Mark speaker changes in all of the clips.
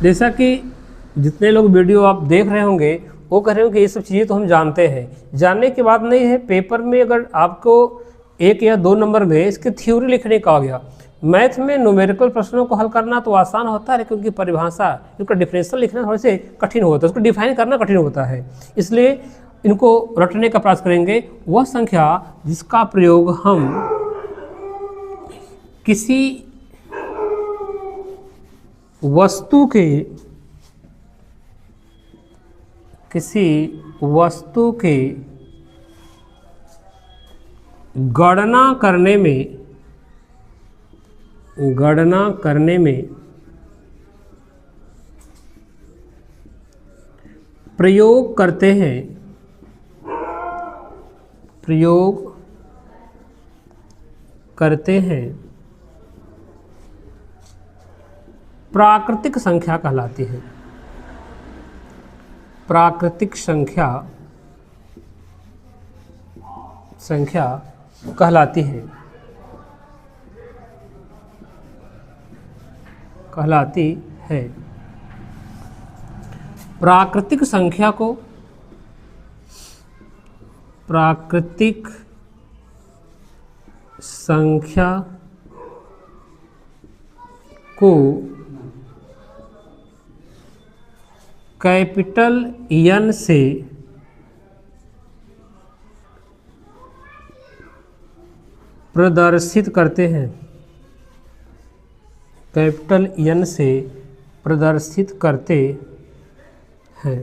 Speaker 1: जैसा कि जितने लोग वीडियो आप देख रहे होंगे वो कह रहे हो कि ये सब चीज़ें तो हम जानते हैं, जानने की बात नहीं है। पेपर में अगर आपको 1 या 2 नंबर में इसकी थ्योरी लिखने का आ गया, मैथ में न्यूमेरिकल प्रश्नों को हल करना तो आसान होता है, क्योंकि परिभाषा इनका डिफरेंशियल लिखना थोड़े से कठिन होता है, उसको डिफाइन करना कठिन होता है। इसलिए इनको रटने का प्रयास करेंगे। वह संख्या जिसका प्रयोग हम किसी वस्तु के गणना करने में प्रयोग करते हैं प्राकृतिक संख्या कहलाती है। प्राकृतिक संख्या कहलाती है। प्राकृतिक संख्या को कैपिटल N से प्रदर्शित करते हैं। कैपिटल N से प्रदर्शित करते हैं।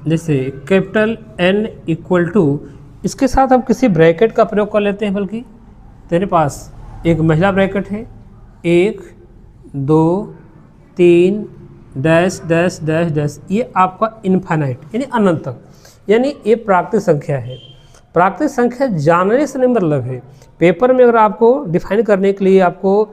Speaker 1: जैसे कैपिटल N इक्वल टू, इसके साथ हम किसी ब्रैकेट का प्रयोग कर लेते हैं। बल्कि तेरे पास एक महिला ब्रैकेट है, 1 2 3 डैश डैश डैश डैश, ये आपका इनफाइनाइट यानी अनंत तक, यानी ये प्राकृतिक संख्या है। प्राकृतिक संख्या जानने से नहीं मतलब है। पेपर में अगर आपको डिफाइन करने के लिए आपको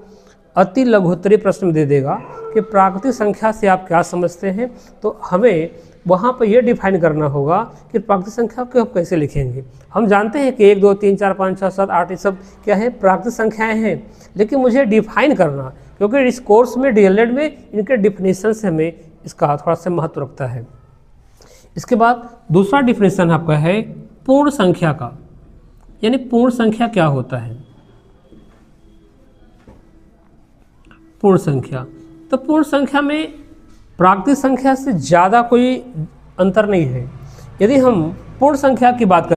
Speaker 1: अति लघुत्तरीय प्रश्न दे देगा कि प्राकृतिक संख्या से आप क्या समझते हैं, तो हमें वहाँ पर यह डिफाइन करना होगा कि प्राकृतिक संख्या को हम कैसे लिखेंगे। हम जानते हैं कि 1 2 3 4 5 6 7 8 ये सब क्या है, प्राकृतिक संख्याएं हैं, लेकिन मुझे डिफाइन करना, क्योंकि इस कोर्स में डीएलएड में इनके डिफिनेशन से हमें इसका थोड़ा सा महत्व रखता है। इसके बाद दूसरा डिफिनेशन आपका है पूर्ण संख्या का, यानी पूर्ण संख्या क्या होता है। पूर्ण संख्या, तो पूर्ण संख्या में प्राकृतिक संख्या से ज़्यादा कोई अंतर नहीं है। यदि हम पूर्ण संख्या की बात करें